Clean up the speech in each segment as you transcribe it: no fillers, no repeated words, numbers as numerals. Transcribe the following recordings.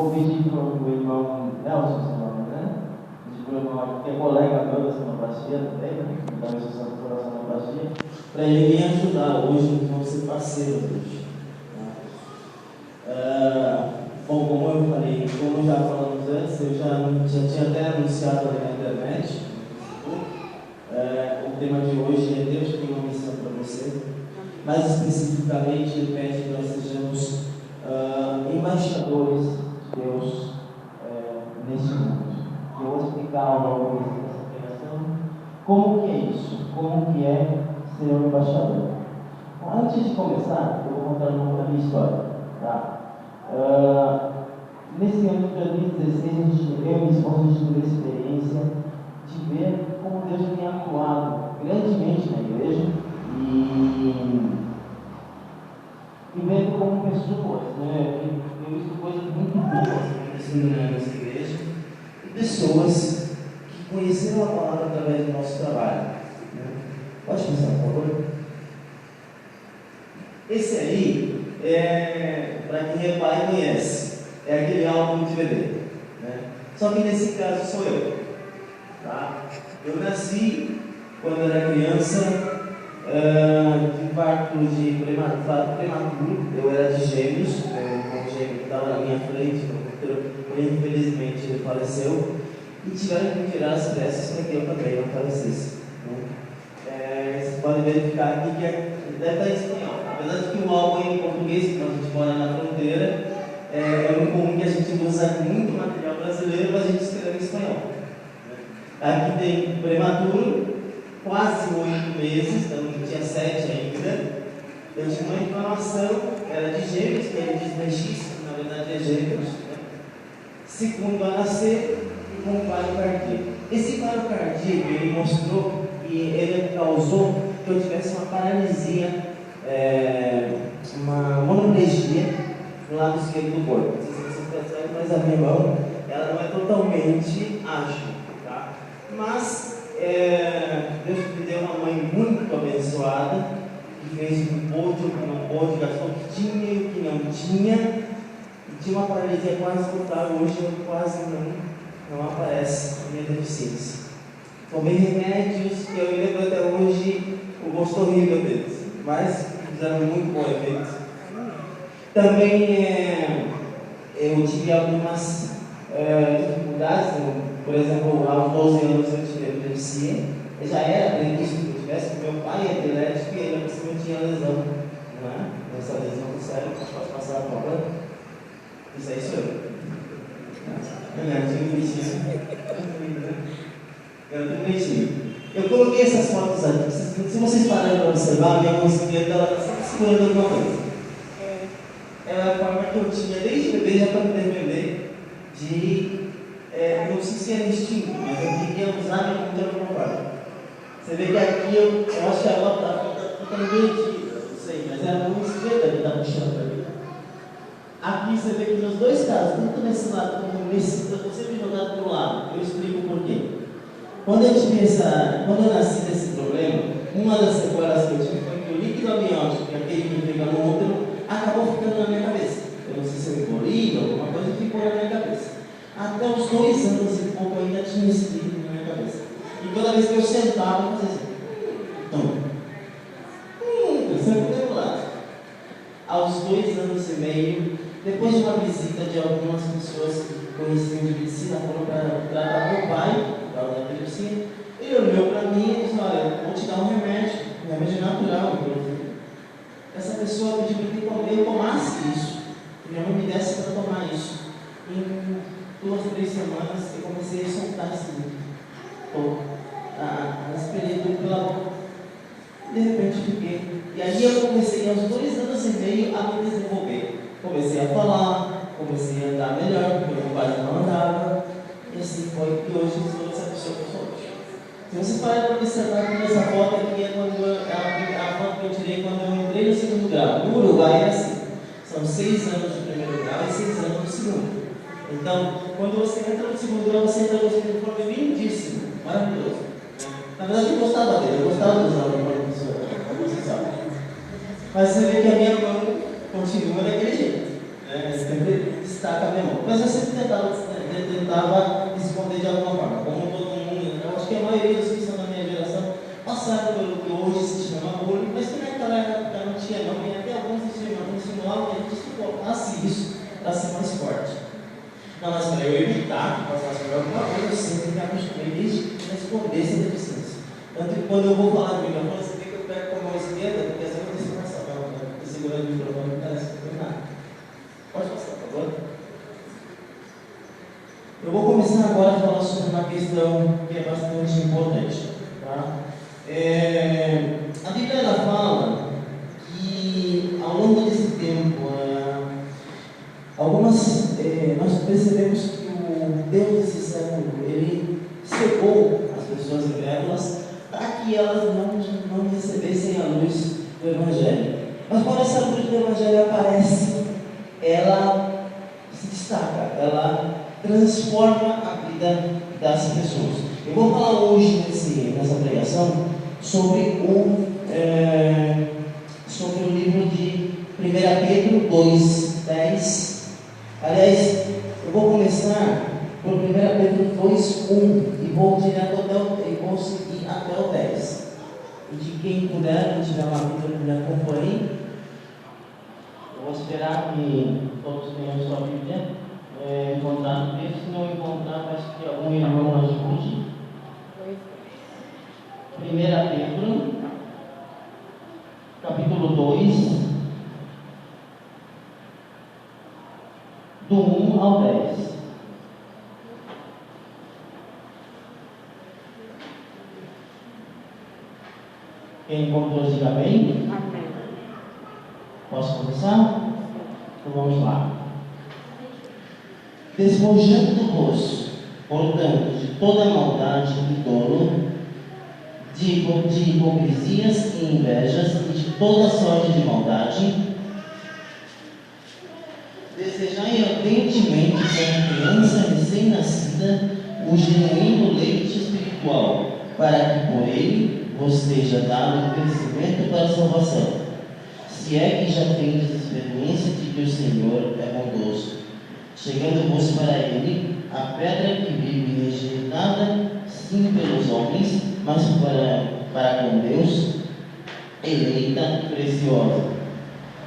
vou pedir para o irmão Nelson, seu nome, né? Pedir para o irmão, que é colega meu da sonoplastia também, né? Da instituição da sonoplastia, para ele me ajudar hoje, que vão ser parceiros hoje. Bom, como eu falei, como já falamos antes, eu já tinha até anunciado ali na internet, o tema de hoje é Deus tem uma missão para você. Mais especificamente, ele pede que nós sejamos embaixadores de Deus neste mundo. Eu vou explicar ao longo dessa pregação como que é isso, como que é ser um embaixador. Bom, antes de começar, eu vou contar um pouco da minha história. Tá? Nesse ano de 2016, eu e minha esposa tivemos a experiência de ver como Deus tem atuado grandemente na igreja e vendo como pessoas, né? Eu visto coisas muito boas acontecendo na nossa igreja e pessoas que conheceram a palavra através do nosso trabalho. Né? Pode pensar, por favor? Esse aí, para quem repara e conhece, é aquele álbum de bebê. Né? Só que nesse caso sou eu. Tá? Eu nasci quando era criança. De parto de prematuro, eu era de gêmeos, meu irmão gêmeo que estava na minha frente, infelizmente ele faleceu, e tiveram que me tirar as peças para que eu também não falecesse. Vocês podem verificar aqui que deve estar em espanhol, apesar de que o álbum é em português, porque a gente mora na fronteira, é muito comum que a gente usa muito material brasileiro, mas a gente escreve em espanhol. Aqui tem prematuro, quase 8 meses, então eu tinha 7 ainda. Eu tinha uma inflamação, era de gêmeos, que ele diz mexiço, na verdade é gêmeos. Né? Segundo a nascer, e com paro cardíaco. Esse paro cardíaco, ele mostrou que ele causou que eu tivesse uma paralisia, uma monoplegia no lado esquerdo do corpo. Não sei se vocês percebem, mas a minha mão, ela não é totalmente ágil, tá? Mas Deus me deu uma mãe muito abençoada, que fez o que pôde, o que não pôde, gastou o que tinha e o que não tinha, e tinha uma paralisia quase total. Hoje eu quase não aparece a minha deficiência. Tomei remédios que eu lembro até hoje o gosto horrível deles, mas fizeram muito bom efeito. Também eu tive algumas dificuldades, por exemplo, aos 12 anos eu tive epilepsia. Eu já era previsto que eu tivesse, porque meu pai é epilético e ele possivelmente tinha lesão, né? Essa lesão do cérebro, posso passar a prova? Isso aí sou eu. Eu coloquei essas fotos aqui. Se vocês pararem para observar, a minha mão esquerda ela está sempre segurando alguma coisa. Ela é a forma que eu tinha desde bebê, já para me defender de. Não sei se é instinto, mas eu queria usar minha mão de alguma forma. Você vê que aqui eu acho que a bota fica invertida, não sei, mas é a mão esquerda que está puxando para mim. Aqui você vê que nos dois casos, tanto nesse lado como nesse, eu estou sempre jogado para o lado. Eu explico por quê. Quando eu nasci desse problema, uma das sequelas que eu tive foi que o líquido amniótico, que é aquele que fica no útero, acabou ficando na minha cabeça. Eu não sei se eu engoli ou alguma coisa que ficou na minha cabeça. Até os 2 anos e pouco eu ainda tinha esse líquido na minha cabeça. E toda vez que eu sentava, eu fazia assim. Eu sempre do lado. Aos 2 anos e meio, depois de uma visita de algumas pessoas que conheciam de medicina, foram para tratar meu pai, por causa da epilepsia. Ele olhou para mim e disse: olha, vou te dar um remédio natural, inclusive. Essa pessoa pediu para que eu tomasse isso, que minha mãe me desse para tomar isso. Em 2 ou 3 semanas eu comecei a soltar esse líquido, a expelir tudo pela boca. De repente fiquei. E aí eu comecei aos 2 anos e meio a me desenvolver. Comecei a falar, comecei a andar melhor, porque meu pai não andava. E assim foi que hoje eu sou essa pessoa que eu sou hoje. Se vocês pararem para observar que essa foto aqui é a foto que eu tirei quando eu entrei no 2º grau. No Uruguai é assim. São 6 anos de 1º grau e 6 anos de 2º. Então, quando você entra no 2º grau, você entra no uniforme lindíssimo, maravilhoso. Na verdade, eu gostava dele, eu gostava dos uniformes, como vocês sabem. Mas você vê que a minha mão continua daquele jeito. Sempre destaca a memória. Mas eu sempre tentava esconder de alguma forma. Como todo mundo, eu acho que a maioria dos que estão na minha geração passaram pelo que hoje se chama bullying, mas que naquela época não tinha não, e até alguns insinuavam que a gente suportasse isso para ser mais forte. Não, mas para eu evitar que passasse por alguma coisa, eu sempre me acostumei desde que responder essa deficiência. Tanto que quando eu vou falar comigo, eu falo, você tem que eu pego com a mão esquerda, porque essa é uma decisão, não, eu segurando o microfone, não parece que não tem nada. Pode passar, por favor. Eu vou começar agora a falar sobre uma questão que é bastante importante. Tá? A Bíblia ela fala que ao longo desse tempo, nós percebemos que o Deus desse século, ele cegou as pessoas incrédulas para que elas não recebessem a luz do Evangelho. Mas quando essa luz do Evangelho aparece, ela se destaca, ela transforma a vida das pessoas. Eu vou falar hoje nessa pregação sobre o livro de 1 Pedro 2:10. Aliás, eu vou começar por 1 Pedro 2:1 e vou direto vou seguir até o 10. E de quem puder, quem tiver uma Bíblia que me acompanhe, eu vou esperar que todos tenham sua Bíblia encontrar no texto. Se não encontrar, peço que algum irmão ajude. 1 Pedro, capítulo 2, do 1 ao 10. Quem encontrou, diga bem. Amém. Posso começar? Então vamos lá. Despojando-vos, portanto, de toda maldade e dolo, de hipocrisias e invejas e de toda sorte de maldade, desejai ardentemente como criança recém-nascida o genuíno leite espiritual, para que por ele vos seja dado o crescimento para a salvação, se é que já tendes experiência de que o Senhor é bondoso, chegando-vos para ele a pedra que vive rejeitada, sim pelos homens, mas para com Deus, eleita e preciosa.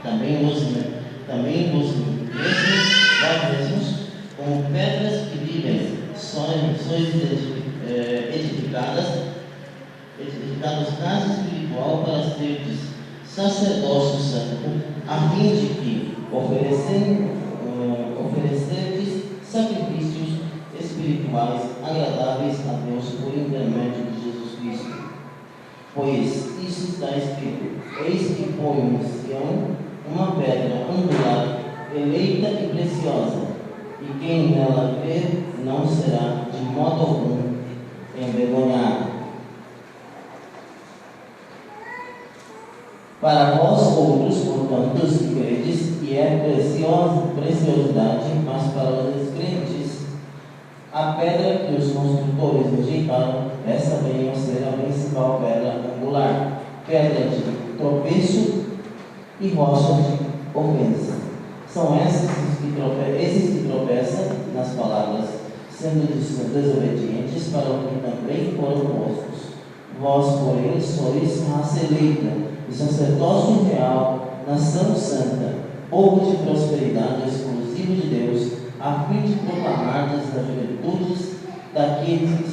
Também vós mesmos, como pedras que vivem, sois edificadas casa espiritual para seres sacerdócio santo, a fim de que oferecerdes sacrifícios espirituais agradáveis a Deus por intermédio de Jesus Cristo. Pois isso está escrito: eis que ponho em Sião uma pedra angular, eleita e preciosa, e quem nela crer não será de modo algum envergonhado. Para vós outros, portanto, os que credes, que é preciosidade, mas para os descrentes, a pedra que os construtores rejeitaram, essa venha a ser a principal pedra angular, pedra de tropeço e rocha de ofensa. São esses que tropeçam nas palavras, sendo desobedientes para o que também foram postos. Vós, porém, sois raça eleita, e sacerdócio real, nação santa, povo de prosperidade exclusivo de Deus, a fim de proclamardes as virtudes daqueles que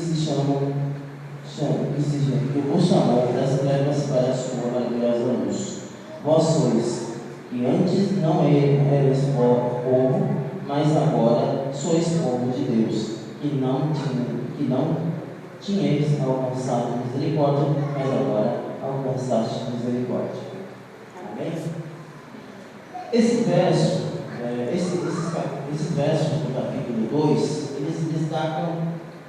vos chamou das trevas para a sua maravilhosa luz. Vós sois, que antes não erais povo, mas agora sois povo de Deus, que não tinhais alcançado misericórdia, mas agora alcançaste misericórdia. Amém? Esses versos do capítulo 2, eles destacam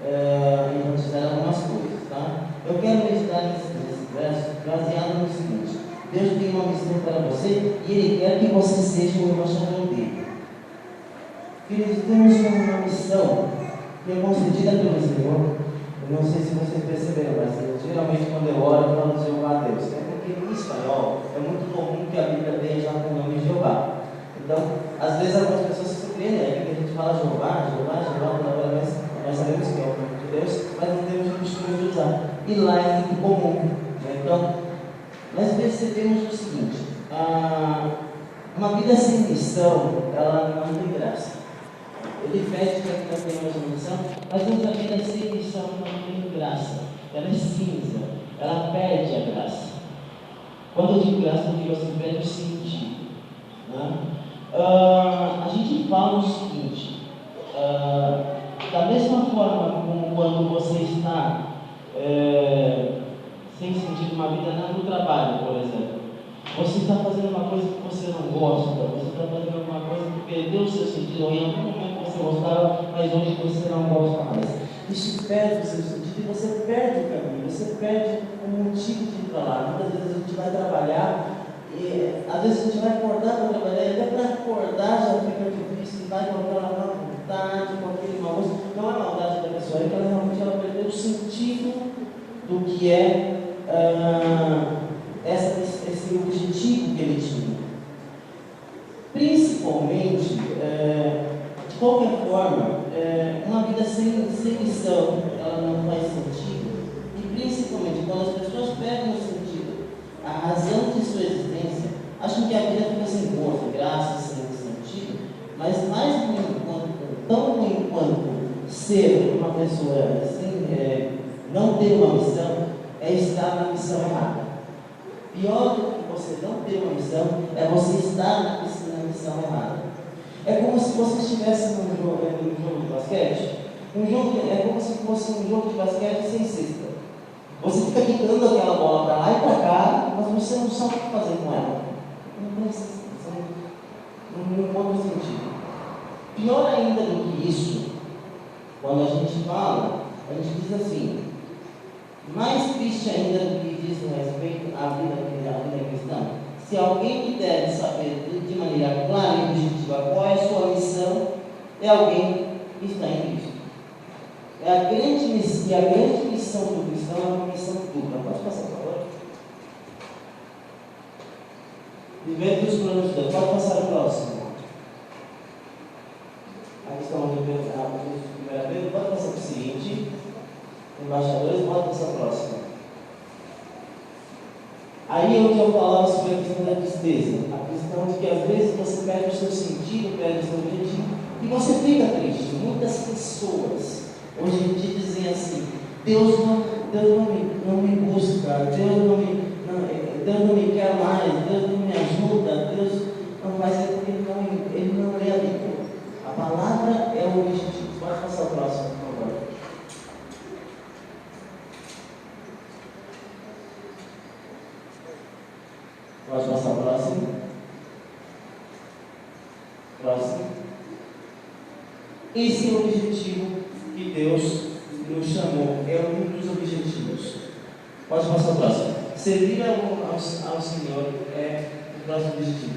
e consideram algumas coisas, tá? Eu quero meditar nesse verso baseado no seguinte: Deus tem uma missão para você e Ele quer que você seja um embaixador dele. Queridos, temos uma missão que é concedida pelo Senhor. Eu não sei se vocês perceberam, mas geralmente quando eu oro, eu falo de Jeová Deus. É porque no espanhol é muito comum que a Bíblia tenha já com o nome de Jeová. Então, às vezes algumas pessoas se surpreendem, lá é muito comum. Então, nós percebemos o seguinte: uma vida sem missão, ela não tem graça. Ele pede para que nós tenhamos uma missão, mas uma vida sem missão não tem graça. Ela é cinza, ela perde a graça. Quando eu digo graça, eu digo assim, perde o sentido. Né? A gente fala o seguinte: da mesma forma como quando você está sem sentido uma vida no trabalho, por exemplo, você está fazendo uma coisa que você não gosta, você está fazendo alguma coisa que perdeu o seu sentido, ou em algum momento você gostava, mas hoje você não gosta mais. Isso perde o seu sentido e você perde o caminho, você perde o motivo de ir para lá. Muitas vezes a gente vai trabalhar e às vezes a gente vai acordar para trabalhar, e até para acordar já fica difícil, vai com aquela má vontade, com aquele mau gosto. Não é maldade da pessoa, é que ela realmente perdeu o sentido do que é esse objetivo que ele tinha. Principalmente, de qualquer forma, uma vida sem missão, ela não faz sentido. E principalmente quando as pessoas perdem o sentido, a razão de sua existência, acham que a vida fica sem cor, sem graça, sem sentido. Mas mais tão ruim quanto ser uma pessoa assim, não ter uma missão, é estar na missão errada. Pior do que você não ter uma missão, é você estar na missão errada. É como se você estivesse num jogo de basquete. É como se fosse um jogo de basquete sem cesta. Você fica quicando aquela bola para lá e para cá, mas você não sabe o que fazer com ela. Não tem outro sentido. Pior ainda do que isso, quando a gente fala, a gente diz assim: mais triste ainda do que diz no respeito à vida cristã, se alguém que deve saber de maneira clara e objetiva qual é a sua missão, é alguém que está em Cristo. E a grande missão do cristão é uma missão dupla. Pode passar, por favor? Viver dos planos de Deus. Pode passar o próximo. Aqui estão os primeira. Pode passar para o seguinte. Embaixadores, pode passar o próximo. Aí onde eu falava sobre a questão da tristeza, a questão de que às vezes você perde o seu sentido, perde o seu objetivo, e você fica triste. Muitas pessoas hoje em dia dizem assim: Deus não me busca, Deus não me quer mais, Deus não me ajuda, Deus não faz porque ele não é a Bíblia. A palavra é o objetivo. Pode passar o próximo, por favor. Pode passar o próximo. Próximo. Esse é o objetivo que Deus nos chamou. É um dos objetivos. Pode passar o próximo. Servir ao Senhor é o próximo objetivo.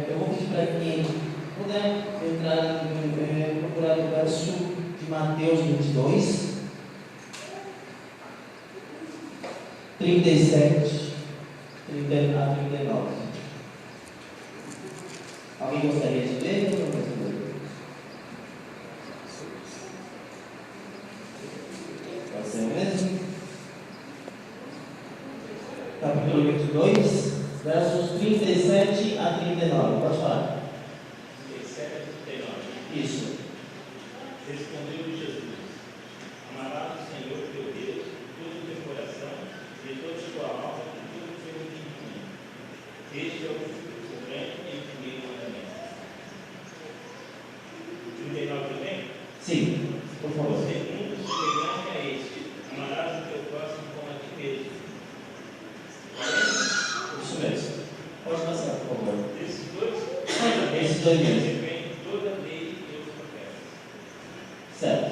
Eu vou pedir para quem puder entrar, procurar o verso de Mateus 22, 37 a 39. Alguém gostaria de ler? Pode ser mesmo? Capítulo 22, versos 37 a 39. Pode falar. 37 a 39. Isso. Respondeu Jesus: Amarás o Senhor teu Deus de todo o teu coração, de toda a tua alma e de todo o teu entendimento. Este é o grande e primeiro mandamento. 39 também? Sim, por favor. O segundo semelhante a este: amarás o teu próximo como a ti mesmo. Isso mesmo. Pode passar, por favor. Esses dois mesmo. vem toda a lei e os profetas. Certo.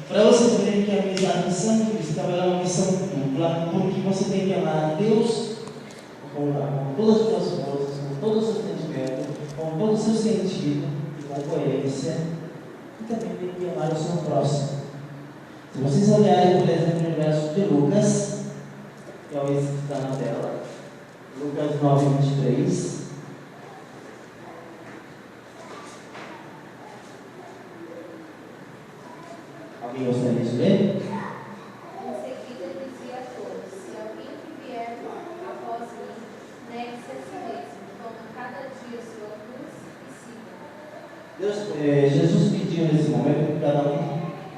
Para vocês verem que a missão cristã é uma missão dupla, porque você tem que amar a Deus com todas as suas forças, com todo o seu sentimento, com todo o seu sentido e com coerência, e também tem que amar o seu próximo. Se vocês olharem, por exemplo, no verso de Lucas, que é esse que está na tela, Lucas 9, 23. Alguém gostaria de ler? Jesus pediu nesse momento que cada um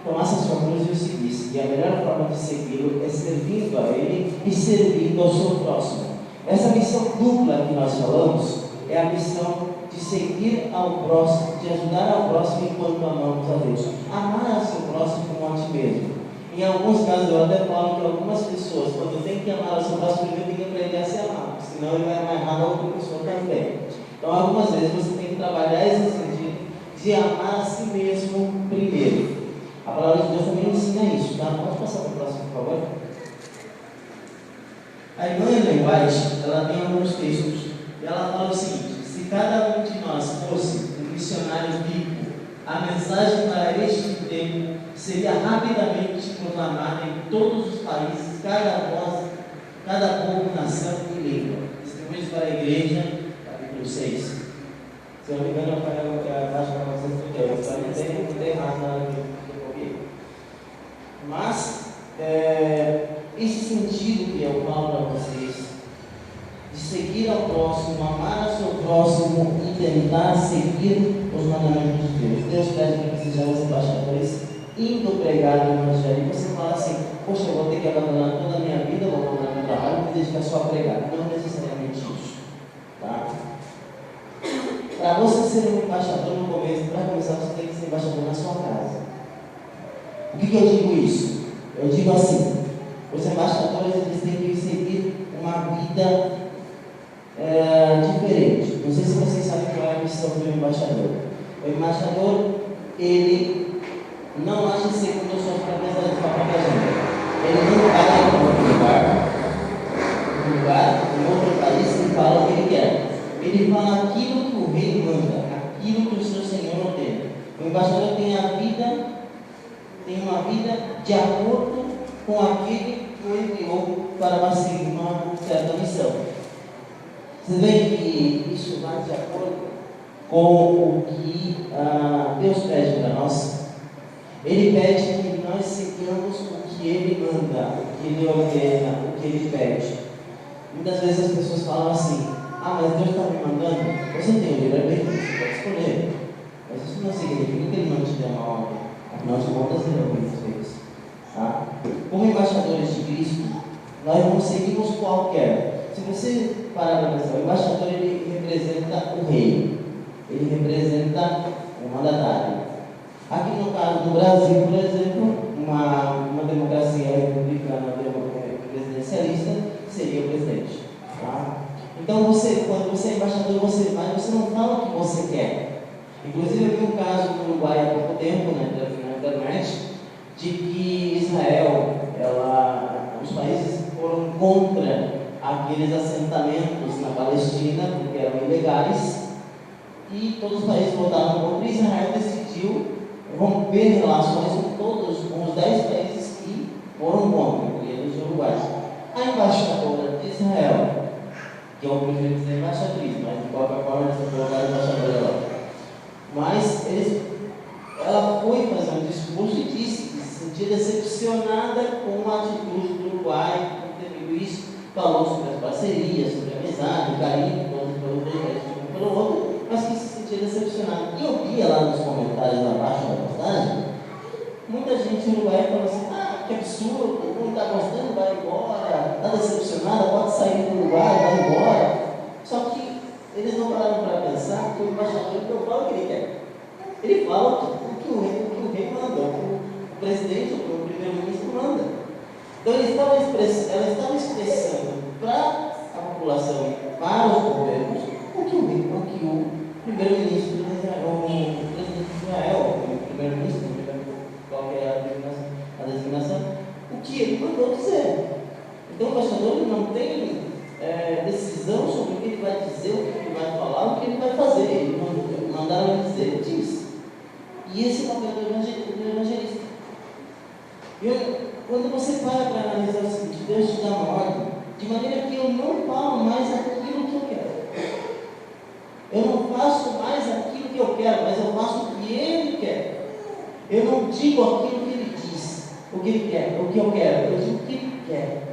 tomasse a sua cruz e o seguisse. E a melhor forma de segui-lo é servindo a Ele e servindo ao seu próximo. Essa missão dupla que nós falamos é a missão de seguir ao próximo, de ajudar ao próximo enquanto amamos a Deus. Amar ao seu próximo como a ti mesmo. Em alguns casos, eu até falo que algumas pessoas, quando tem que amar ao seu próximo, primeiro tem que aprender a se amar, senão ele vai amar errado a outra pessoa também. Então, algumas vezes você tem que trabalhar esse sentido de amar a si mesmo primeiro. A palavra de Deus também ensina isso, tá? Pode passar para o próximo, por favor. A irmã Ellen White, ela tem alguns textos, e ela fala o seguinte: se cada um de nós fosse um missionário vivo, a mensagem para este tempo seria rapidamente proclamada em todos os países, cada voz, cada povo, nação e língua. Escrevemos para a igreja, capítulo 6. Se eu não me engano, a página 932. Eu espero não ter errado na hora que eu coloquei. Mas, esse sentido que eu falo para vocês, de seguir ao próximo, amar ao seu próximo e tentar seguir os mandamentos de Deus. Deus pede para que sejamos embaixadores, indo pregar no Evangelho. E você fala assim: poxa, eu vou ter que abandonar toda a minha vida, vou abandonar meu trabalho e me dedicar só a pregar. Não necessariamente isso. Tá? Para você ser um embaixador no começo, para começar, você tem que ser embaixador na sua casa. O que eu digo isso? Eu digo assim: os embaixadores eles têm que seguir uma vida diferente. Não sei se vocês sabem qual é a missão do embaixador. O embaixador, ele não age segundo suas próprias agenda. Ele não vai em outro país e fala o que ele quer. Ele fala aquilo que o rei manda, aquilo que o seu Senhor ordena. O embaixador tem uma vida de acordo com aquele que o enviou para seguir uma certa missão. Você vê que isso vai de acordo com o que Deus pede para nós. Ele pede que nós sigamos o que Ele manda, o que Ele ordena, o que Ele pede. Muitas vezes as pessoas falam assim: ah, mas Deus está me mandando. Você tem o livre-arbítrio, você pode escolher. Mas isso não significa que Ele não te dê uma ordem. Afinal de contas, Ele ouve vocês. Tá? Como embaixadores de Cristo, nós não seguimos qualquer. Se você parar para pensar, o embaixador ele representa o rei, ele representa o mandatário. Aqui no caso do Brasil, por exemplo, uma democracia republicana presidencialista seria o presidente. Tá? Então, quando você é embaixador, você não fala o que você quer. Inclusive, eu vi um caso no Uruguai há pouco tempo, na internet, de que Israel, os países foram contra aqueles assentamentos na Palestina, porque eram ilegais, e todos os países votaram contra. Israel decidiu romper relações com os 10 países que foram contra, incluindo o Uruguai. A embaixadora de Israel, que eu prefiro dizer embaixatriz, mas de qualquer forma eles vão colocar embaixadora lá. Mas ela foi fazer um discurso e disse que se sentia decepcionada com a atitude do Uruguai, por ter isso. Falou sobre as parcerias, sobre a amizade, o carinho, pelo dois, um pelo outro, mas que se sentia decepcionado. E eu via lá nos comentários abaixo da postagem, muita gente no Uruguai falou assim: ah, que absurdo, não está gostando, vai embora, está decepcionada, pode sair do Uruguai, vai embora. Só que eles não pararam para pensar que o embaixador não fala o que ele quer. Ele fala o que o rei manda, o presidente, o primeiro-ministro manda. Então ela estava expressando para a população e para os governos o que o primeiro-ministro de Israel, o presidente de Israel, o primeiro-ministro, qual é a designação, o que ele mandou dizer. Então o embaixador não tem decisão sobre o que ele vai dizer, o que ele vai falar, o que ele vai fazer. Ele mandaram ele dizer, ele diz. E esse é o papel do evangelista. Quando você para analisar o seguinte: Deus te dá uma ordem, de maneira que eu não falo mais aquilo que eu quero. Eu não faço mais aquilo que eu quero, mas eu faço o que Ele quer. Eu não digo aquilo que Ele diz, o que Ele quer, o que eu quero, eu digo o que Ele quer.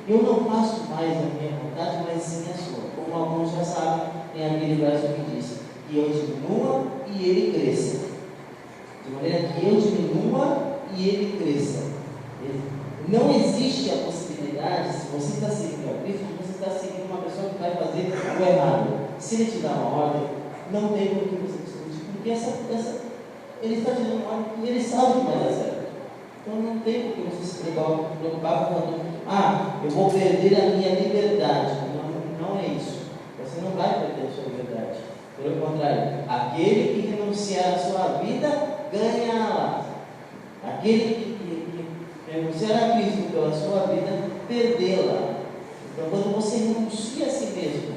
Eu não faço mais a minha vontade, mas sim a sua. Como alguns já sabem, tem aquele verso que diz: que eu diminua e ele cresça. De maneira que eu diminua e ele cresça. Não existe a possibilidade, se você está seguindo a Cristo, de você estar seguindo uma pessoa que vai fazer o errado. Se ele te dá uma ordem, não tem por que você discutir, porque ele está te dando uma ordem que ele sabe que vai dar certo. Então não tem por que você se preocupar com eu vou perder a minha liberdade. Não é isso. Você não vai perder a sua liberdade. Pelo contrário, aquele que renunciar à sua vida, ganha-la. Aquele que renunciar a Cristo pela sua vida, perdê-la. Então, quando você renuncia a si mesmo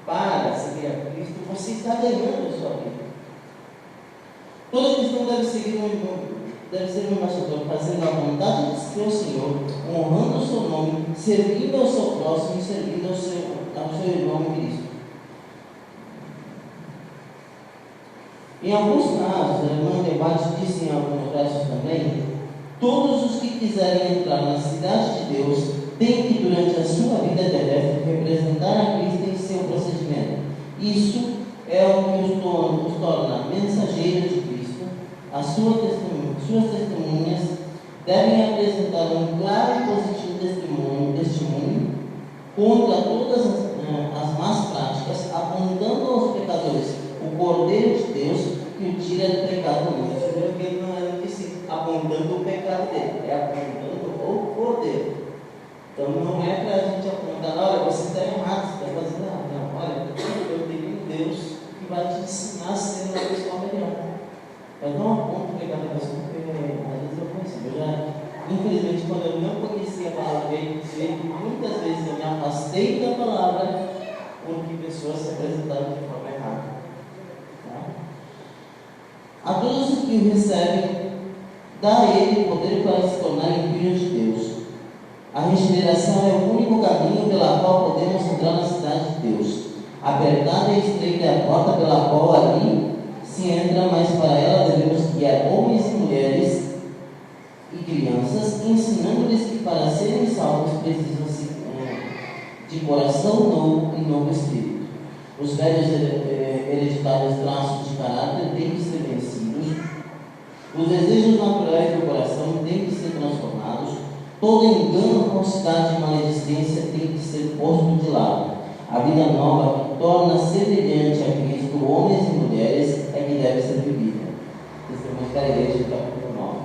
para seguir a Cristo, você está ganhando a sua vida. Todo cristão deve ser um embaixador, fazendo a vontade de seu Senhor, honrando o seu nome, servindo ao seu próximo e servindo ao seu irmão em Cristo. Em alguns casos, a irmã Debate disse em alguns versos também, todos os que quiserem entrar na cidade de Deus têm que, durante a sua vida terrestre, representar a Cristo em seu procedimento. Isso é o que os torna mensageiros de Cristo. As suas testemunhas devem apresentar um claro e positivo testemunho contra todas as más práticas, apontando aos pecadores o Cordeiro de Deus que o tira do pecado do mundo. Você viu que ele não disse apontando o pecado dele, é apontando o Cordeiro. Então não é para a gente apontar, olha, você está errado, você está fazendo errado. Não, olha, eu tenho um Deus que vai te ensinar a ser uma pessoa melhor. Mas não aponto o pecado da pessoa, porque às vezes eu consigo. Infelizmente, quando eu não conhecia a palavra dele, muitas vezes eu me afastei da palavra porque pessoas se apresentaram de forma errada. A todos os que o recebem, dá a ele o poder para se tornarem filhos de Deus. A regeneração é o único caminho pela qual podemos entrar na cidade de Deus. Apertada e estreita é a porta pela qual ali se entra, mas para ela devemos guiar homens e mulheres e crianças, ensinando-lhes que para serem salvos precisam-se de coração novo e novo espírito. Os velhos hereditários traços de caráter têm que ser vencidos, os desejos naturais do coração têm que ser transformados, todo engano, falsidade e maledicência tem que ser posto de lado. A vida nova que torna semelhante a Cristo, homens e mulheres, é que deve ser vivida. Testemunho da Igreja, capítulo 9.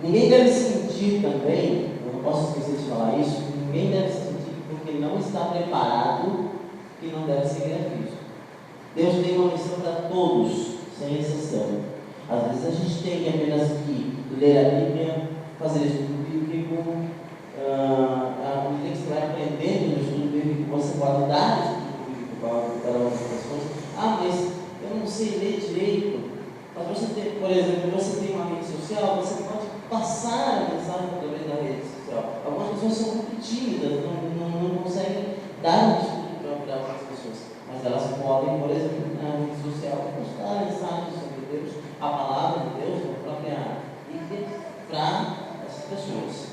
Ninguém deve sentir também, eu não posso esquecer de falar isso, ninguém deve sentir porque não está preparado que não deve seguir a Cristo. Deus tem uma missão para todos, sem exceção. Às vezes a gente tem que apenas que ler a Bíblia, fazer estudo bíblico, à medida que você vai aprendendo no estudo bíblico, você pode dar estudo bíblico para outras pessoas. Mas eu não sei ler direito. Mas você tem, por exemplo, você tem uma rede social, você pode passar a mensagem através da rede social. Algumas pessoas são muito tímidas, não conseguem dar um estudo para outras pessoas. Mas elas podem, por exemplo, na rede social, postar mensagens sobre Deus, a palavra de Deus, a própria Bíblia, para essas pessoas.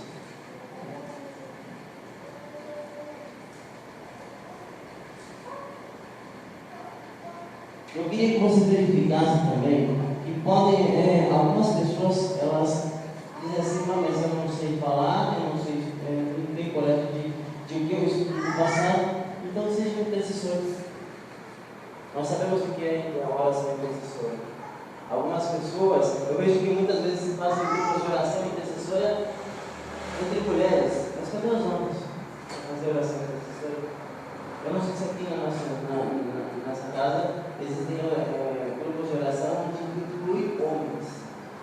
Eu queria que você verificasse também que podem, algumas pessoas, elas dizem assim, mas eu não sei falar, eu não sei, não tenho coragem de o que eu estudo no passado, então seja um intercessor. Nós sabemos o que é a oração intercessora. Algumas pessoas, eu vejo que muitas vezes se fazem grupos de oração intercessora entre mulheres, mas cadê os homens? Fazer oração intercessora. Eu não sei se aqui na nossa casa existem grupos de oração que incluem homens,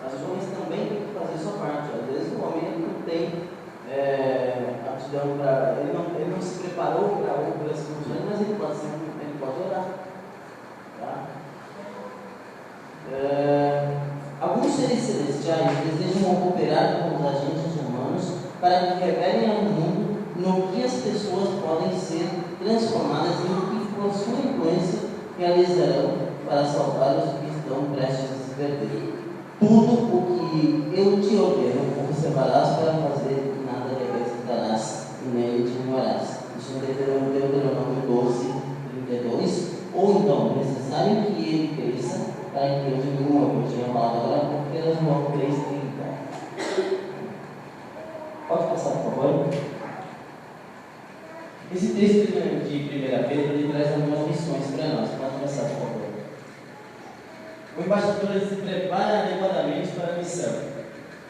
mas os homens também têm que fazer sua parte. Às vezes o homem não tem aptidão para, ele não se preparou para essas funções, mas ele pode orar. Tá? Alguns seres celestiais desejam cooperar com os agentes humanos para que revelem ao mundo no que as pessoas podem ser transformadas e no que por sua influência realizarão para salvar os que estão prestes a se perder. Tudo o que eu te ordeno observarás para fazer e nada representarás e nem ignorarás. Isso é Deuteronômio 12, 32. Ou então, favor. Esse texto de 1 Pedro, ele traz algumas lições para nós. Pode passar, por favor. O embaixador ele se prepara adequadamente para a missão.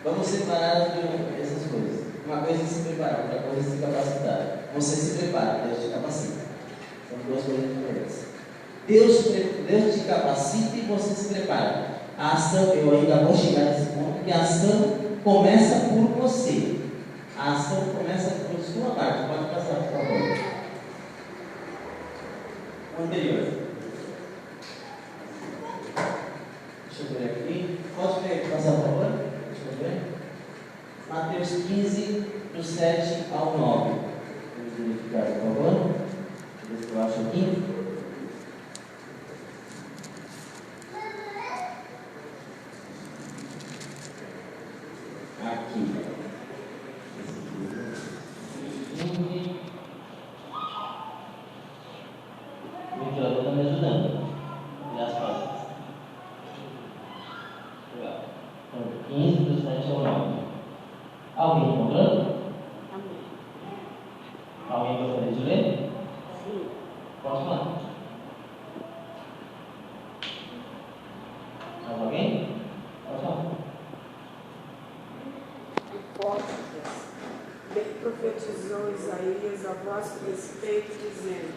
Vamos separar essas coisas. Uma coisa é se preparar, outra coisa é se capacitar. Você se prepara, Deus te capacita. São duas coisas diferentes. Deus te capacita e você se prepara. A ação, eu ainda vou chegar nesse ponto, que a ação começa por você. A ação começa por sua parte. Pode passar, por favor. O anterior. Deixa eu ver aqui. Pode passar, por favor? Deixa eu ver. Mateus 15, do 7 ao 9. Vamos verificar, por favor. Deixa eu ver se eu acho aqui. Aqui. O ventilador está me ajudando. E as pastas. Legal. Então, 15 do 7 ao 9. Alguém encontrando? Amém. Alguém gostaria de ler? Sim. Posso falar? Mais alguém? Pode falar. Hipócritas, bem profetizou Isaías a vosso respeito, dizendo: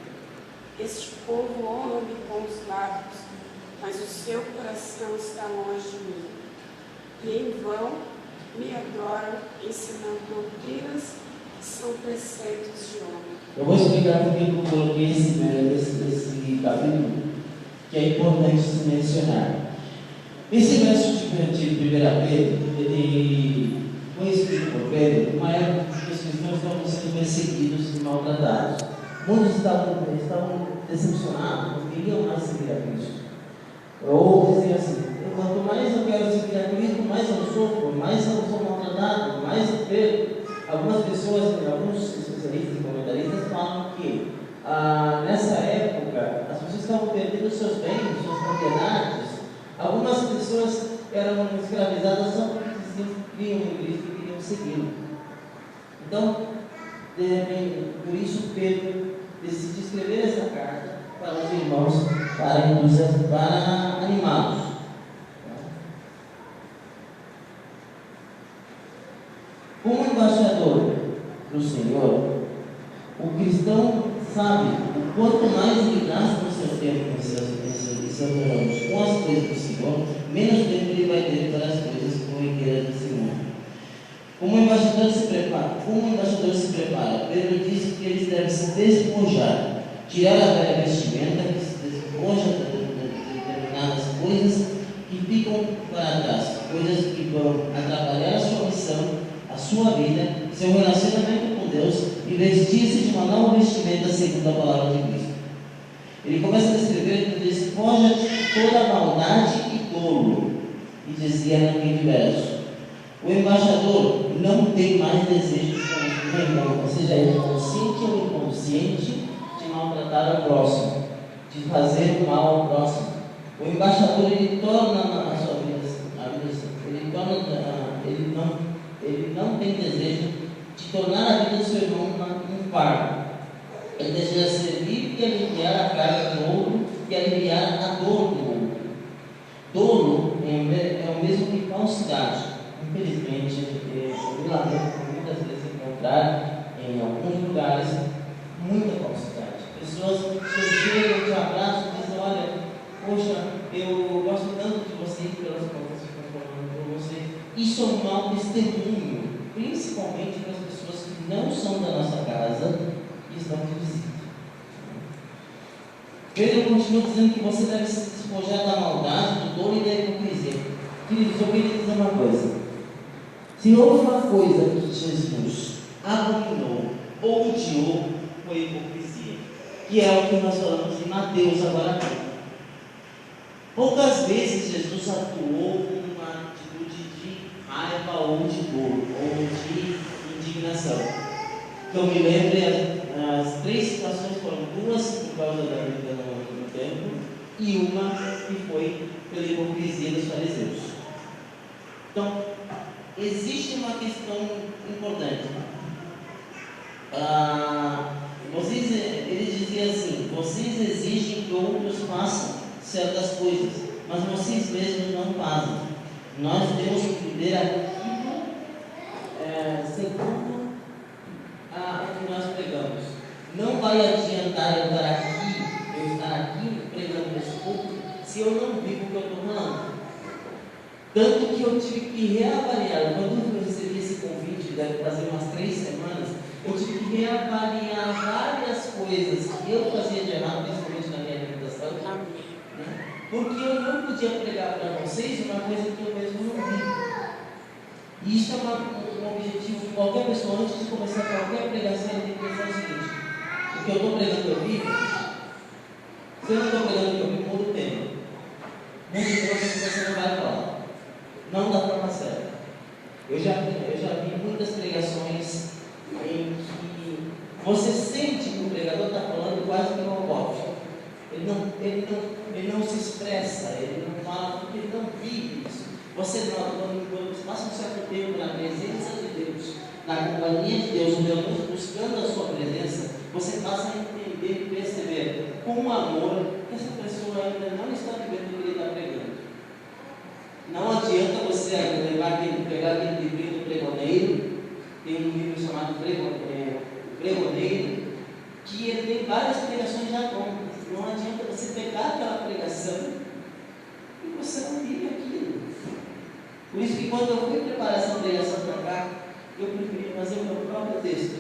este povo honra-me com os lábios, mas o seu coração está longe de mim. E em vão me adoram, ensinando doutrinas que são preceitos de homem. Eu vou explicar por que eu coloquei esse capítulo, que é importante se mencionar. Esse verso de 1 Pedro, ele foi escrito por Pedro, uma época que os cristãos estavam sendo perseguidos e maltratados. Muitos estavam decepcionados, não queriam mais seguir a Cristo. Ou diziam assim: quanto mais eu quero seguir a Cristo, mais eu sofro, mais eu sou maltratado, mais eu perco. Algumas pessoas, alguns especialistas e comentaristas falam que nessa época as pessoas estavam perdendo seus bens, suas propriedades. Algumas pessoas eram escravizadas só porque criam em Cristo e queriam segui-lo. Então, por isso Pedro decide escrever essa carta para os irmãos, para animá-los. Como embaixador do Senhor, o cristão sabe o quanto mais ele gasta o seu tempo com seus planos, com as coisas do Senhor, menos tempo ele vai ter para as coisas corriqueiras desse mundo. Como o embaixador se prepara? Pedro disse que eles devem se despojar, tirar a velha vestimenta, que se despoja de determinadas coisas que ficam para trás, coisas que vão atrapalhar a sua missão, a sua vida, seu relacionamento com Deus, e vestir-se de uma nova vestimenta segundo a palavra de Cristo. Ele começa a descrever: despoja de toda maldade e dolo, e dizia naquele verso: o embaixador não tem mais desejo nenhum, ou seja, ele consciente ou inconsciente, de maltratar ao próximo, de fazer o mal ao próximo. O embaixador, ele torna a sua vida, ele não tem desejo de tornar a vida do seu irmão um fardo. Ele deseja servir e aliviar a carga do outro e aliviar a dor do outro. Dolo é o mesmo que falsidade. Infelizmente, eu me lamento por muitas vezes encontrar em alguns lugares muita falsidade. Pessoas que chegam, te abraçam e dizem: olha, poxa, eu gosto tanto de você, pelas coisas que estão falando por você. Isso é um mau testemunho, principalmente para as pessoas que não são da nossa casa e estão de visita. Pedro continua dizendo que você deve se despojar da maldade, do dolo e da hipocrisia. Queridos, eu queria dizer uma coisa. Se houve uma coisa que Jesus abominou ou odiou, foi a hipocrisia, que é o que nós falamos em Mateus agora aqui. Poucas vezes Jesus atuou com uma atitude de raiva ou de dor, ou de indignação. Que eu me lembro, as três situações foram duas por causa da vida no templo e uma que foi pela hipocrisia dos fariseus. Então, existe uma questão importante. Ele dizia assim: vocês exigem que outros façam certas coisas, mas vocês mesmos não fazem. Nós temos que viver aquilo segundo o que nós pregamos. Não vai adiantar eu estar aqui pregando nesse culto, se eu não vivo o que eu estou falando. Tanto que eu tive que reavaliar. Quando eu recebi esse convite, deve fazer umas 3 semanas, eu tive que reavaliar várias coisas que eu fazia de errado, principalmente na minha alimentação, né? Porque eu não podia pregar para vocês uma coisa que eu mesmo não vi. E isso é um objetivo de qualquer pessoa. Antes de começar qualquer pregação, ela tem que pensar o seguinte: o que eu estou pregando eu vivo? Se eu não estou pregando eu vivo, muda o tema. Muda o tema que você não vai falar. Não da forma certa. Eu já vi muitas pregações em que você sente que o pregador está falando quase que robótico. Ele não se expressa, ele não fala, porque ele não vive isso. Você nota, quando você passa um certo tempo na presença de Deus, na companhia de Deus, buscando a sua presença, você passa a entender e perceber com amor que essa pessoa ainda não está vivendo o que ele está pregando. Não adianta você pegar aquele livro do pregoneiro, tem um livro chamado Pregoneiro, que ele tem várias pregações já prontas. Não adianta você pegar aquela pregação e você não vive aquilo. Por isso que quando eu fui preparar essa pregação para cá, eu preferi fazer o meu próprio texto.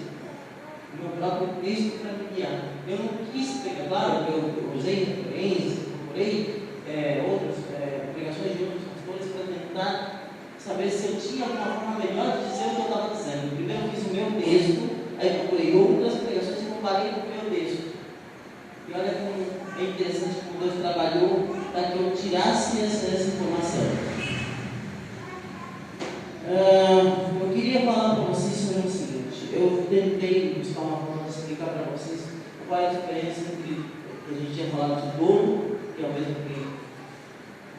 O meu próprio texto para me guiar. Eu não quis pegar, claro que eu usei referências, procurei outras pregações de outros pastores para tentar saber se eu tinha alguma forma melhor de dizer o que eu estava dizendo. Primeiro eu fiz o meu texto, aí procurei outras pregações e comparei com o meu texto. E olha como é interessante como Deus trabalhou para que eu tirasse essa informação. Eu queria falar para vocês sobre o seguinte: eu tentei buscar uma forma de explicar para vocês qual é a diferença entre o que a gente tinha falado de dolo, que é o mesmo que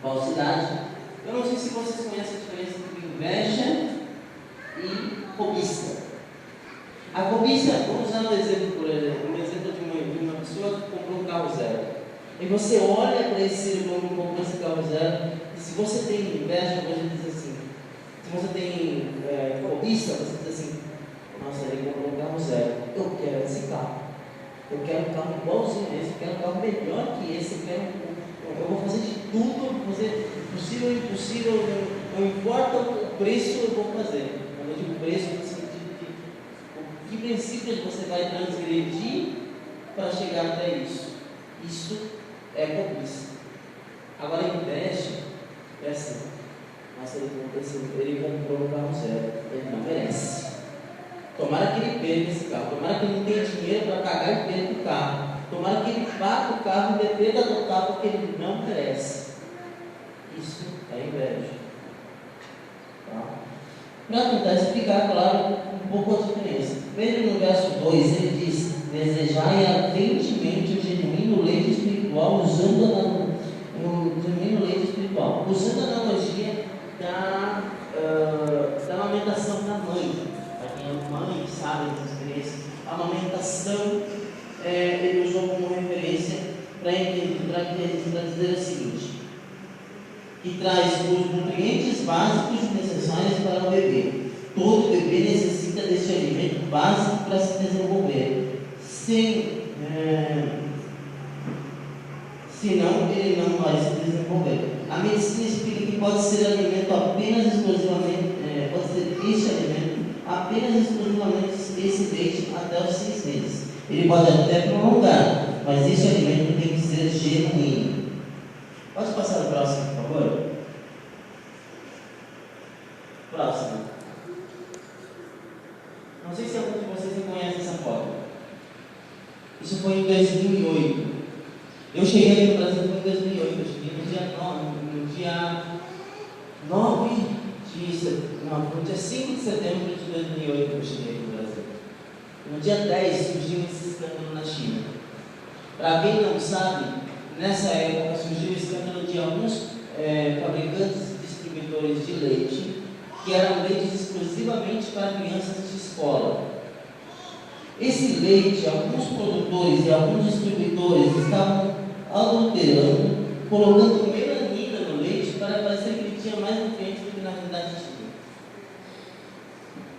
falsidade. Eu não sei se vocês conhecem a diferença entre inveja e cobiça. A cobiça, vamos usar um exemplo de uma pessoa que comprou um carro zero. E você olha para esse ser humano que comprou esse carro zero, e se você tem inveja, você diz assim. Se você tem cobiça, você diz assim: nossa, ele comprou um carro zero, eu quero esse carro. Eu quero um carro igualzinho a esse, eu quero um carro melhor que esse, eu vou fazer de tudo, eu vou fazer possível e impossível, não importa o preço, eu vou fazer. Quando eu digo preço, no sentido de que princípios você vai transgredir para chegar até isso. Isso é cobiça. Agora, a inveja é assim: nossa, ele comprou um carro zero, ele não merece. Tomara que ele perca esse carro, tomara que ele não tenha dinheiro para pagar e perca o carro, tomara que ele pague o carro e dependa do carro porque ele não merece. Isso é inveja. Tá? Para tentar explicar, claro, um pouco a diferença. Veja no verso 2, ele diz: desejai ardentemente o genuíno leite espiritual, usando a analogia da amamentação da mãe. Para quem é mãe sabe das experiências, a amamentação ele usou como referência para dizer o seguinte: que traz os nutrientes básicos necessários para o bebê. Todo bebê necessita desse alimento básico para se desenvolver. Senão ele não vai se desenvolver. A medicina explica que pode ser alimento apenas exclusivamente, esse leite até os 6 meses. Ele pode até prolongar, mas esse alimento tem que ser genuíno. Pode passar o próximo, por favor? Próximo. Não sei se algum de vocês reconhece essa foto. Isso foi em 2008. Eu cheguei aqui no Brasil em 2008. Eu cheguei no dia 5 de setembro de 2008 eu cheguei aqui no Brasil. No dia 10 surgiu esse escândalo na China. Para quem não sabe, nessa época surgiu o escândalo de alguns fabricantes e distribuidores de leite, que eram leites exclusivamente para crianças de escola. Esse leite, alguns produtores e alguns distribuidores estavam adulterando, colocando melanina no leite para parecer que ele tinha mais nutrientes do que na realidade tinha.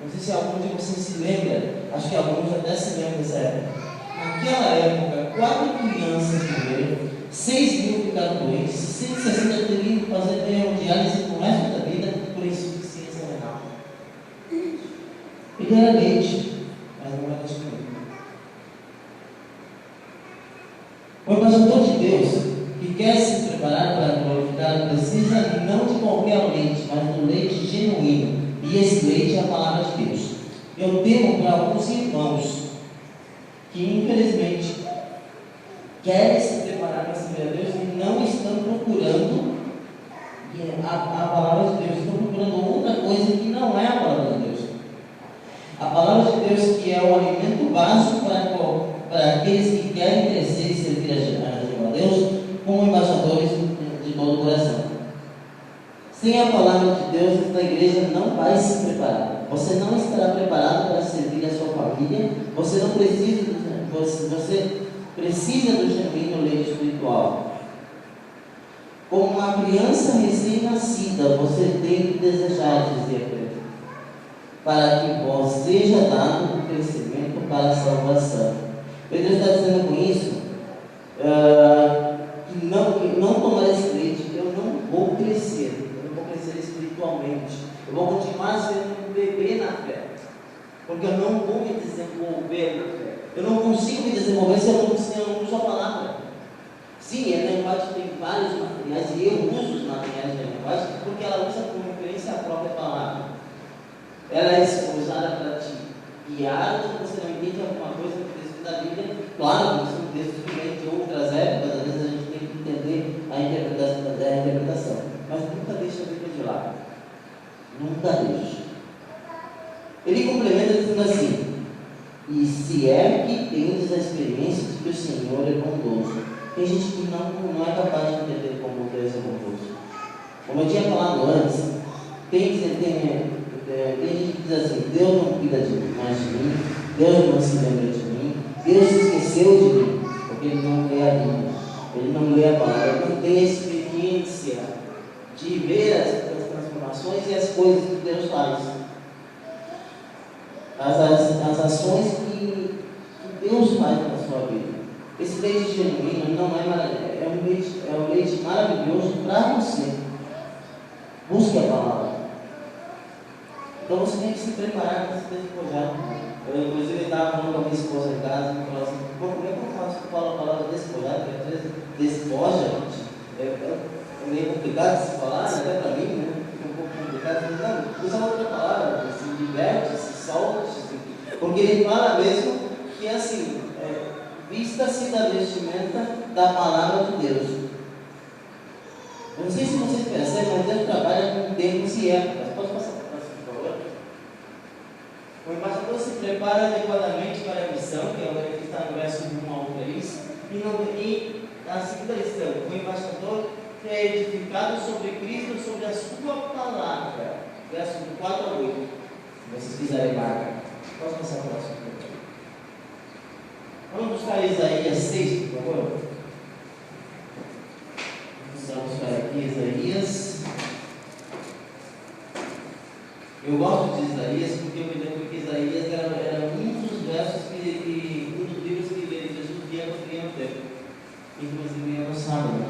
Não sei se algum de vocês se lembra, acho que alguns até se lembram dessa época. Naquela época, 4 crianças morreram, 6 mil ficaram doentes, 160 teriam que fazer hemodiálise no resto da vida por insuficiência renal. Ele era leite, mas não era leite. O embaixador de Deus, que quer se preparar para glorificar, precisa não de qualquer leite, mas do leite genuíno. E esse leite é a palavra de Deus. Eu temo para alguns irmãos que, infelizmente, querem se preparar para servir a Deus e não estão procurando a palavra de Deus, estão procurando outra coisa que não é a palavra de Deus. A palavra de Deus, que é o alimento básico para aqueles que querem crescer e servir a Deus como embaixadores de todo o coração. Sem a palavra de Deus, esta igreja não vai se preparar. Você não estará preparado para servir a sua família. Você precisa do genuíno leite espiritual. Como uma criança recém-nascida, você tem que desejar, dizia Pedro, para que vos seja dado o crescimento para a salvação. Pedro está dizendo com isso que não tomar esse leite, eu não vou crescer. Espiritualmente, eu vou continuar sendo um bebê na fé, porque eu não vou me desenvolver na fé. Eu não consigo me desenvolver se eu não uso a palavra. Sim, a linguagem tem vários materiais e eu uso os materiais da linguagem porque ela usa como referência a própria palavra. Ela é usada para te guiar quando você não entende alguma coisa no texto da Bíblia. Claro, que são textos diferentes de outras épocas, às vezes a gente tem que entender a interpretação, mas nunca deixa a Bíblia de lado. Nunca deixa. Ele complementa dizendo assim: e se é que tendes a experiência de que o Senhor é bondoso. Tem gente que não é capaz de entender como Deus é bondoso. Como eu tinha falado antes, tem gente que diz assim: Deus não cuida mais de mim, Deus não se lembra de mim, Deus se esqueceu de mim, porque ele não lê a Bíblia, ele não lê a palavra, ele não tem a experiência de ver as transformações e as coisas que Deus faz, as ações que Deus faz na sua vida. Esse leite genuíno não é um leite maravilhoso para você. Busque a palavra. Então você tem que se preparar para se despojar. Eu, inclusive, estava falando com a minha esposa em casa e falou assim: como é que eu faço para falar a palavra despojar? Porque às vezes despoja, é meio complicado de se falar, até para mim, né? É um pouco complicado. Não, usa outra palavra, se liberte, se solte, porque ele fala mesmo que assim, vista-se da vestimenta da palavra de Deus. Eu não sei se vocês percebem, mas Deus trabalha com tempos e épocas. Pode passar para o próximo, por favor? O embaixador se prepara adequadamente para a missão, que é o que está no verso 1 ao 3, e a segunda lição: o embaixador é edificado sobre Cristo, sobre a sua palavra. Verso 4 a 8. Se vocês quiserem marcar. Posso passar para o próximo? Vamos buscar Isaías 6, por favor. Vamos buscar aqui Isaías. Eu gosto de Isaías porque eu me lembro que Isaías era um dos versos um dos livros que Jesus via quando vinha no tempo. Inclusive ia no sábado, né?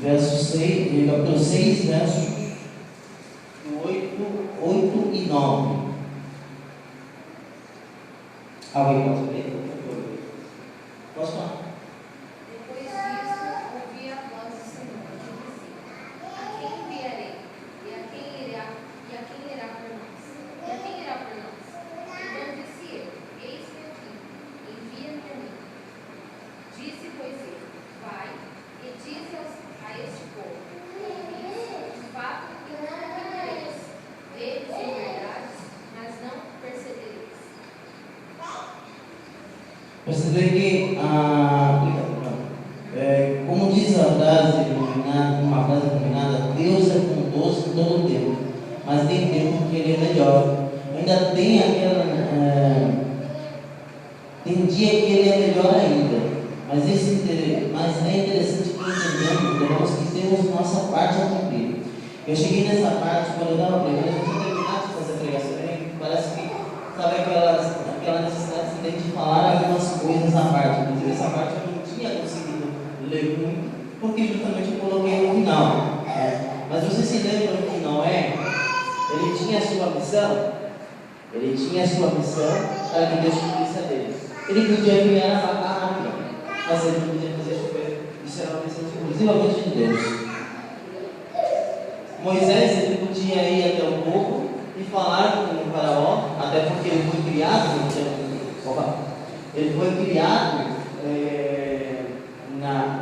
Verso 6, capítulo 6, versos 8 e 9. Alguém pode ler? Posso falar? Depois disso, ouvi a voz do Senhor, que dizia: a quem enviarei? E a quem irá por nós? E a quem irá por nós? Então disse eu: eis-me aqui, envia-me a mim. Disse, pois ele: vai e dize a este povo: de fato, eu não ouvireis, vedes em verdade, mas não percebereis. Perceber que, como diz a frase iluminada, uma frase iluminada, Deus é bondoso em todo o tempo, mas tem tempo que Ele é melhor. Ainda tem dia que ele é melhor ainda. Mas é interessante que entendemos que temos nossa parte a cumprir. Eu cheguei nessa parte quando eu estava pregando, eu tinha terminado de fazer a pregação, né? Parece que, sabe, aquela necessidade de falar algumas coisas à parte. Inclusive, essa parte eu não tinha conseguido ler muito, porque justamente eu coloquei no final. Mas você se lembra que Noé, ele tinha a sua missão? Ele tinha a sua missão para que Deus cumprisse a dele. Ele podia criar a vaca rápida, mas ele não podia fazer chover. Isso era uma missão exclusivamente de Deus. Moisés, ele podia ir até o povo e falar com o faraó, até porque ele foi criado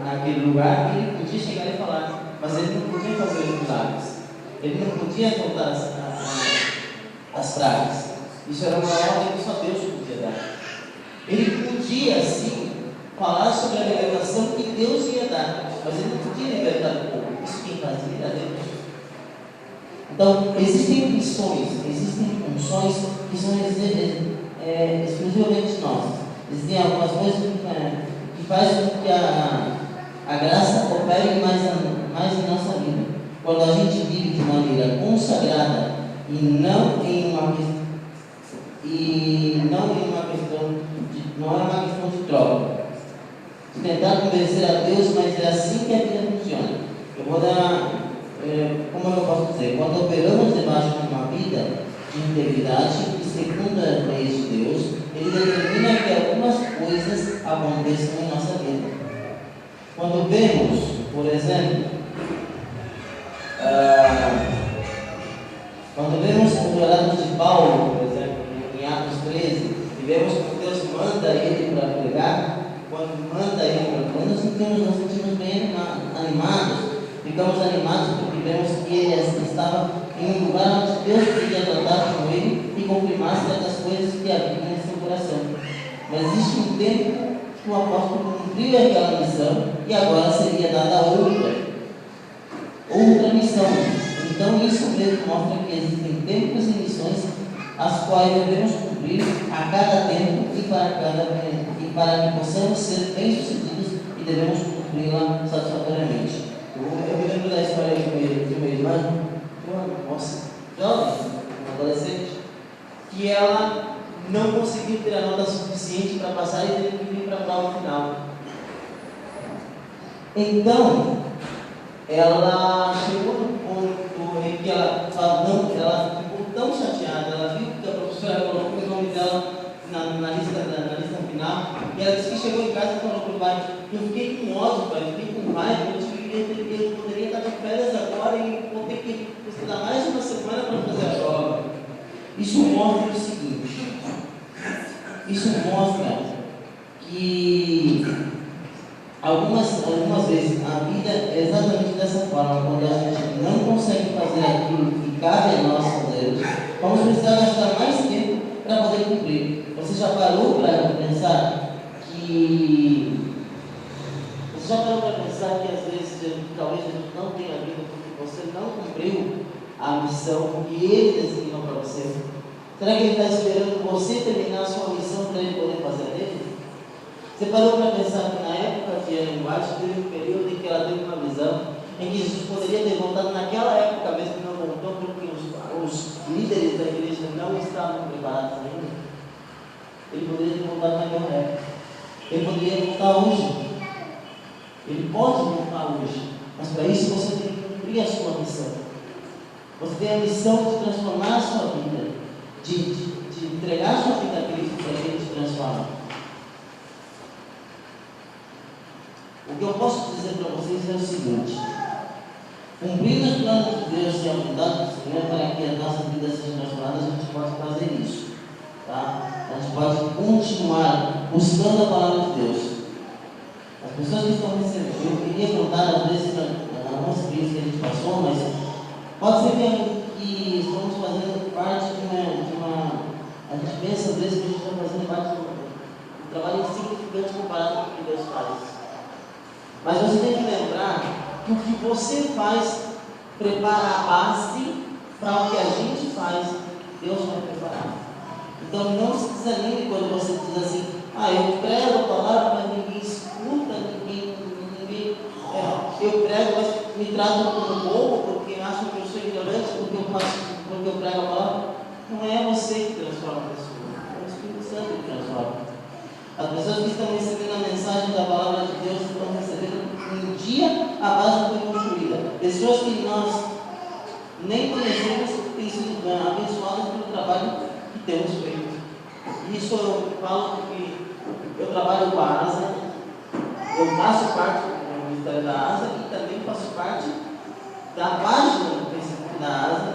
naquele lugar, e ele podia chegar e falar, mas ele não podia fazer os milagres, ele não podia contar as pragas. Isso era uma ordem que só Deus podia dar. Ele podia sim falar sobre a libertação que Deus ia dar, mas ele não podia libertar o povo. Isso quem fazia era Deus. Então, existem missões, existem funções que são exclusivamente nossas. Existem algumas coisas que fazem com que a graça opere mais em nossa vida. Quando a gente vive de maneira consagrada e não é uma questão de troca. De tentar convencer a Deus, mas é assim que a vida funciona. Eu vou dar... como eu posso dizer, quando operamos debaixo de uma vida de integridade e segundo as leis de Deus, Ele determina que algumas coisas aconteçam em nossa vida. Quando vemos, por exemplo, quando vemos os relatos de Paulo, por exemplo, em Atos 13, e vemos que Deus manda ele para pregar, quando manda ele para pregar, nós sentimos bem animados. Ficamos animados porque vemos que ele estava em um lugar onde Deus queria tratar com ele e confirmar certas coisas que haviam em seu coração. Mas existe um tempo que o apóstolo cumpriu aquela missão e agora seria dada outra missão. Então isso mesmo mostra que existem tempos e missões as quais devemos cumprir a cada tempo e para que possamos ser bem-sucedidos e devemos cumpri-la satisfatoriamente. Eu me lembro da história de uma irmã, uma moça jovem, uma adolescente, que ela não conseguiu ter a nota suficiente para passar e teve que vir para a prova final. Então, ela chegou no ponto em que ela ficou tão chateada, ela viu que a professora colocou o nome dela na lista final, e ela disse que chegou em casa e falou para o pai: eu fiquei com ódio, pai, eu fiquei com raiva, eu poderia estar de férias agora e vou ter que estudar mais uma semana para fazer a prova. Isso mostra o seguinte: isso mostra que algumas vezes a vida é exatamente dessa forma. Quando a gente não consegue fazer aquilo que cabe a nós fazermos, vamos precisar gastar mais tempo para poder cumprir. Você já parou para pensar que às vezes talvez Jesus não tenha vindo porque você não cumpriu a missão que Ele designou para você? Será que Ele está esperando você terminar a sua missão para Ele poder fazer a dele? Você parou para pensar que na época de Ellen White teve um período em que ela teve uma visão em que Jesus poderia ter voltado naquela época mesmo que não voltou porque os líderes da igreja não estavam preparados ainda? Ele poderia ter voltado naquela época. Ele poderia voltar hoje. Ele pode voltar hoje, mas para isso você tem que cumprir a sua missão. Você tem a missão de transformar a sua vida, de entregar a sua vida a Cristo para que Ele te transforme. O que eu posso dizer para vocês é o seguinte: cumprir os planos de Deus e a vontade do Senhor para que as nossas vidas sejam transformadas, a gente pode fazer isso, tá? A gente pode continuar buscando a palavra de Deus. As pessoas que estão recebendo, eu queria contar às vezes algumas experiências que a gente passou, mas pode ser que estamos fazendo parte de uma. A gente pensa às vezes que a gente está fazendo parte de um trabalho insignificante comparado com o que Deus faz. Mas você tem que lembrar que o que você faz prepara a base para o que a gente faz, Deus vai preparar. Então não se desanime quando você diz assim: eu prego tratam como bobo, porque acham que eu sou ignorante, porque eu prego a palavra. Não é você que transforma a pessoa, é o Espírito Santo que transforma. As pessoas que estão recebendo a mensagem da palavra de Deus estão recebendo um dia a base foi construída. Pessoas que nós nem conhecemos têm sido abençoadas pelo trabalho que temos feito. Isso eu falo porque eu trabalho com a ASA, eu faço parte do Ministério da ASA e também faço parte da página do Facebook da ASA,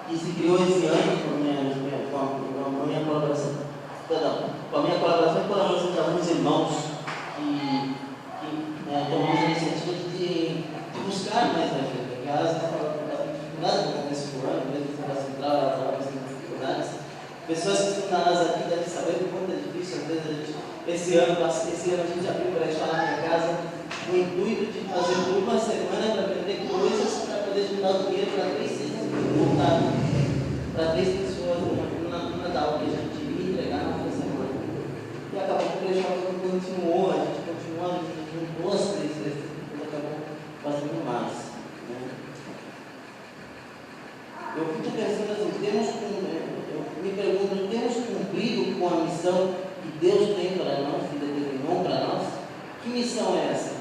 que se criou esse ano com a minha colaboração. Com a minha colaboração e colaboração de alguns irmãos que tomamos a iniciativa de buscar mais na vida. Porque a ASA estava com bastante dificuldade nesse ano, mesmo na central, ela estava com bastante dificuldades. Pessoas que estão na ASA aqui devem saber o quanto é difícil, às vezes a gente. Esse ano a gente abriu para deixar na minha casa o intuito de fazer por uma semana para aprender coisas para poder juntar o dinheiro para 3 vezes voltar para 3 pessoas no Natal que a gente iria entregar na outra semana. E acabou que o Brechó continuou, a gente juntou as 3 vezes e acabou fazendo mais. Né? Eu fico pensando assim, eu me pergunto, temos cumprido com a missão que Deus tem para nós, que determinou para nós? Que missão é essa?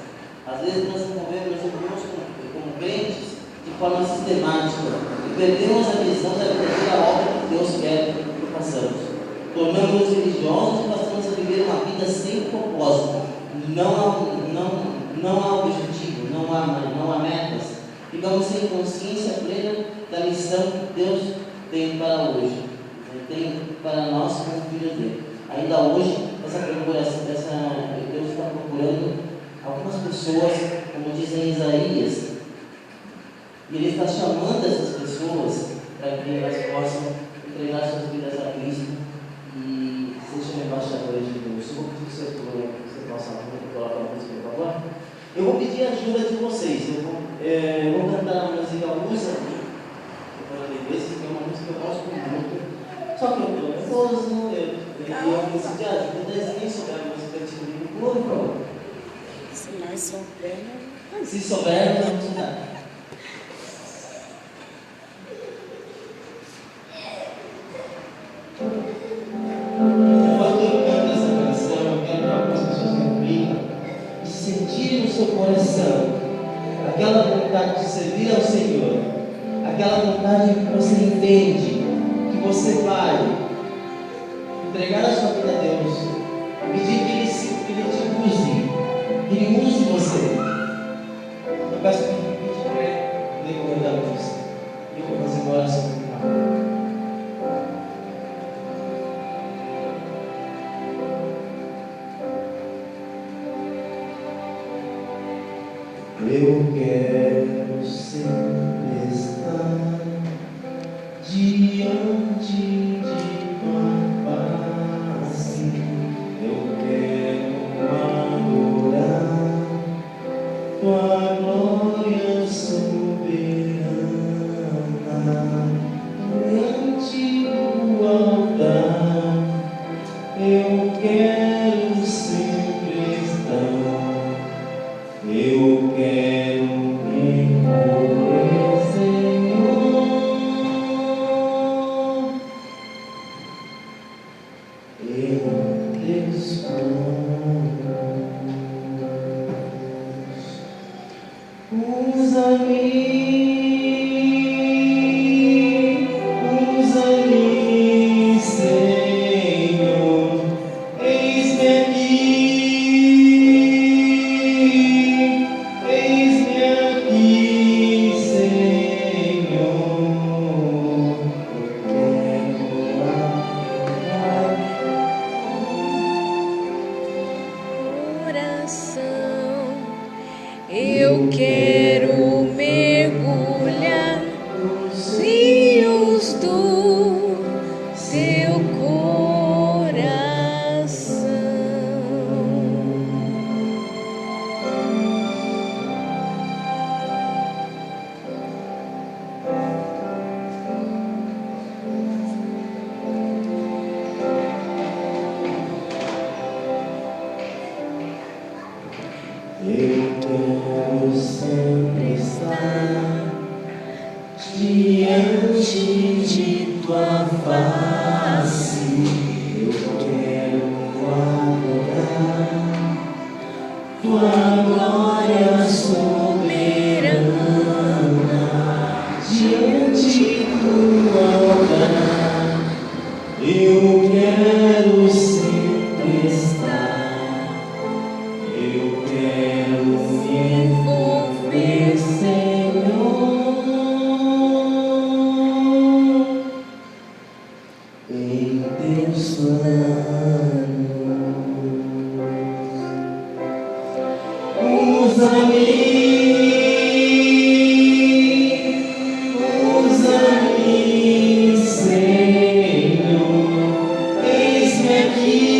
Às vezes nós envolvemos como crentes de forma sistemática e perdemos a visão da verdadeira obra que Deus quer que façamos. Tornamos-nos religiosos e passamos a viver uma vida sem propósito. Não há objetivo, não há metas. Ficamos sem consciência plena da missão que Deus tem para hoje, tem para nós como filhos dele. Ainda hoje, Deus está procurando algumas pessoas, como dizem Isaías, e Ele está chamando essas pessoas para que elas possam entregar suas vidas a Cristo e sejam embaixadores de Deus. Eu vou pedir que você possa colocar a música, por favor. Eu vou pedir a ajuda de vocês. Eu vou cantar a música Usa, esse que é uma música que eu gosto muito. Só que eu estou nervoso, eu preciso de ajuda, ninguém souber a música que eu digo, por favor. Se nós soubermos. Se soubermos, vamos estudar. Enquanto eu canto essa canção, eu quero que algumas pessoas reflitam e sentirem no seu coração aquela vontade de servir ao Senhor, aquela vontade que você entende que você vai entregar a sua vida a Deus, pedir que Ele te use, que Ele use você. Eu peço que Ele pedir para Ele comandar a luz. E eu vou fazer uma oração final. Eu quero sempre estar diante de tua face. Eu quero adorar tua glória soberana diante do altar. Eu quero sempre estar. Eu quero me envolver, Senhor, em teus planos. Usa-me, Senhor, eis-me aqui, Senhor, eu quero adorar. Coração, eu quero mergulhar nos rios do teu coração. Eu quero quero sempre estar diante de tua face. Eu quero adorar tua glória soberana diante do altar. Eu quero sempre estar. Eu quero me envolver, Senhor, em teus planos. Usa-me, Senhor, eis-me aqui.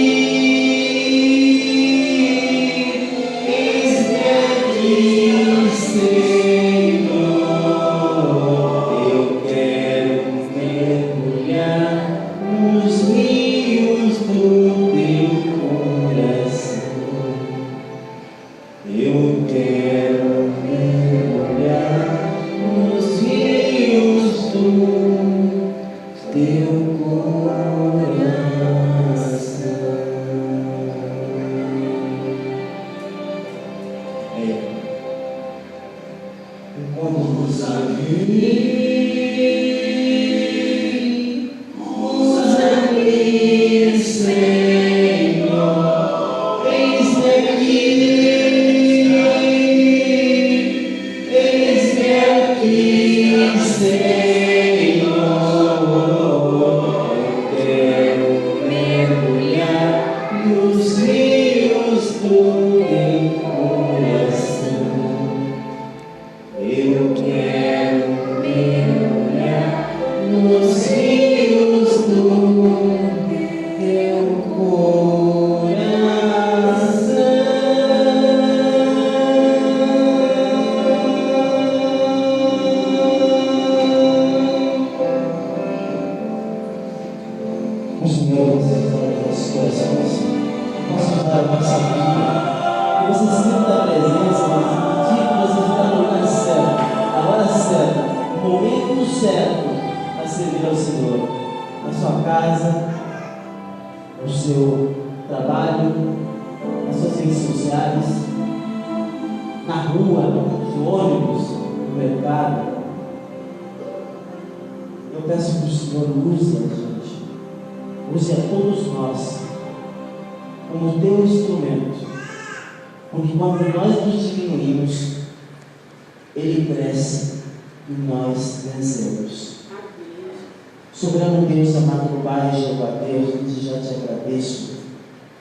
Soberano Deus, amado Pai, Jeová Deus, desde já te agradeço,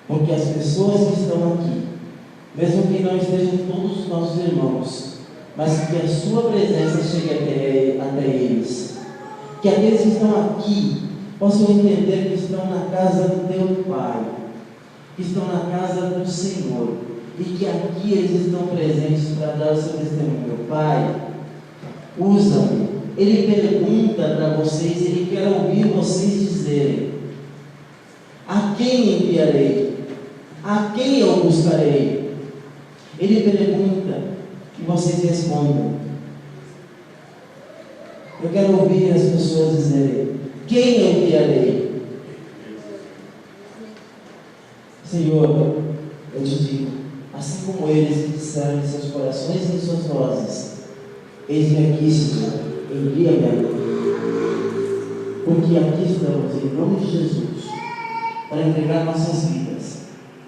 porque as pessoas que estão aqui, mesmo que não estejam todos os nossos irmãos, mas que a sua presença chegue até eles, que aqueles que estão aqui possam entender que estão na casa do teu Pai, que estão na casa do Senhor, e que aqui eles estão presentes para dar o seu testemunho. Pai, usa-me. Ele pergunta para vocês, ele quer ouvir vocês dizerem: a quem enviarei? A quem eu buscarei? Ele pergunta e vocês respondam. Eu quero ouvir as pessoas dizerem: quem eu enviarei? Senhor, eu te digo, assim como eles disseram em seus corações e em suas vozes: eis-me aqui, Senhor, envia-me a mim. Porque aqui estamos, em nome de Jesus, para entregar nossas vidas,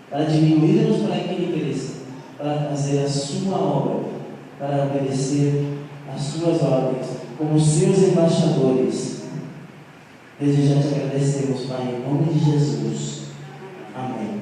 para diminuirmos para que Ele cresça, para fazer a sua obra, para obedecer as suas ordens, como seus embaixadores. Desde já te agradecemos, Pai, em nome de Jesus. Amém.